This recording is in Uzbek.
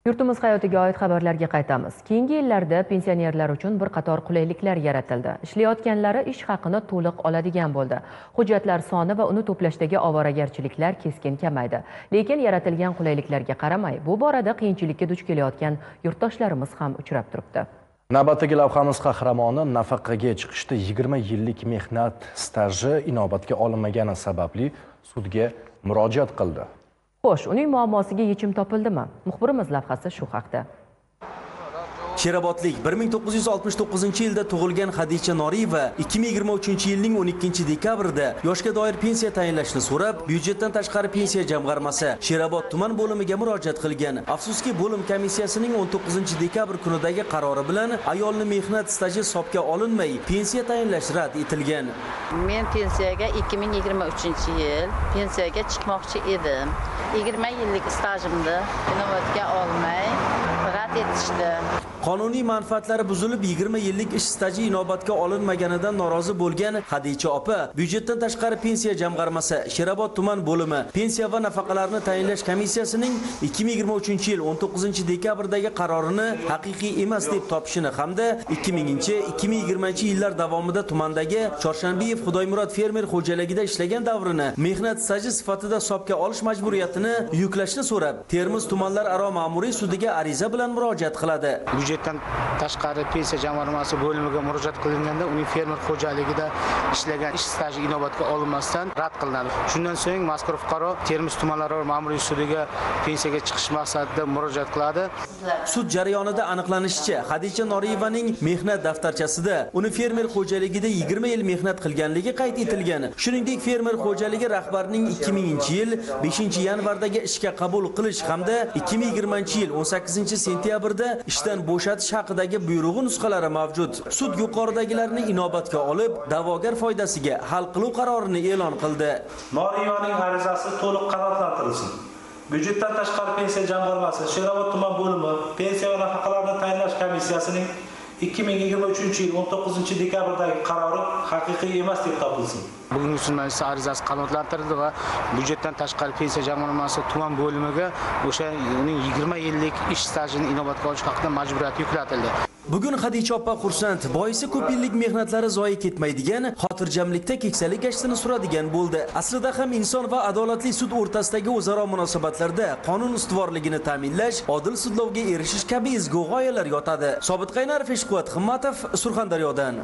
Yurtimiz hayotiga oid xabarlarga qaytamiz. Keyingi yillarda pensionerlar uchun bir qator qulayliklar yaratildi. Ishlayotganlari ish haqini to'liq oladigan bo'ldi. Hujjatlar soni va uni to'plashdagi ovoragarchiliklar keskin kamaydi. Lekin yaratilgan qulayliklarga qaramay, bu borada qiyinchilikka duch kelayotgan yurtdoshlarimiz ham uchrab turibdi. Navbatdagi lavhamiz qahramoni nafaqaga chiqishda 20 yillik mehnat staji inobatga olinmagani sababli sudga murojaat qildi. Xo'sh, uning muammosiga yechim topildimi? Muxbirimiz lavhasi shu haqda. Sherobodlik 1969-yilda tug'ilgan Xadicha Noriyeva 2023-yilning 12-dekabrida yoshga doir pensiya tayinlashni so'rab, byudjetdan tashqari pensiya jamg'armasi Sherobod tuman bo'limiga murojaat qilgan. Afsuski, bo'lim komissiyasining 19-dekabr kunidagi qarori bilan ayolni mehnat staji hisobga olinmay, pensiya tayinlash rad etilgan. Men pensiyaga 2023-yil pensiyaga chiqmoqchi edim. 20 yillik stajimni inobatga olmay rad etishdi. Qonuniy manfaatlari buzilib 20 yillik ish staji inobatga olinmaganidan norozi bo'lgan Xadicha opa byudjetdan tashqari pensiya jamg'armasi Sherobod tuman bo'limi pensiya va nafaqalarni tayinlash komissiyasining 2023-yil 19-dekabrdagi qarorini haqiqiy emas deb topishini hamda 2000-2020-yillar davomida tumandagi Chorshanbiyev Xudoymurod fermer xo'jaligida ishlagan davrini mehnat staji sifatida hisobga olish majburiyatini yuklashni so'rab, Termiz tumanlararo ma'muriy sudiga ariza bilan murojaat qiladi. Byudjetdan tashqari pensiya jamg'armasi bo'limiga murojaat qilinganda uning fermer xo'jaligida ishlagan ish staji inobatga olinmasdan rad qilinadi. Shundan so'ng mazkur fuqaro Termiz tumanlararo ma'muriy sudiga pensiyaga chiqish maqsadida murojaat qiladi. Sud jarayonida aniqlanishicha, Xadicha Noriyevaning mehnat daftarchasida uni fermer xo'jaligida 20 yil mehnat qilganligi qayd etilgan. Shuningdek, fermer xo'jaligi rahbarining 2000-yil 5-yanvardagi ishga qabul qilish hamda 2020-yil 18-sentyabrda ishdan bo'shatish haqidagi buyrug'i nusxalari mavjud. Sud yuqoridagilarni inobatga olib, da'vogar foydasiga hal qiluv qarorini e'lon qildi. Noriyevaning arizasi to'liq qanoatlantirilsin. Byudjetdan tashqari pensiya jamg'armasi Sherobod tuman bo'limi pensiya va nafaqalarni tayinlash komissiyasining 2023-yil 19-dekabrdagi qarori haqiqiy emas deb topilsin. Bugungi sud majlisi arizasi qanoatlantirildi va byudjetdan tashqari pensiya jamg'armasi tuman bo'limiga o'sha uning 20 yillik ish stajini inobatga olish haqida majburiyat yuklatildi. Bugun Xadicha opa xursand, boisi ko'p yillik mehnatlari zoyi ketmaydigan, xotirjamlikda keksalik gashtini suradigan bo'ldi. Aslida ham inson va adolatli sud o'rtasidagi o'zaro munosabatlarda qonun ustuvorligini ta'minlash, odil sudlovga erishish kabi ezgu g'oyalar yotadi. Sobit Qaynarov, Eshquvvat Himmatov, Surxondaryodan.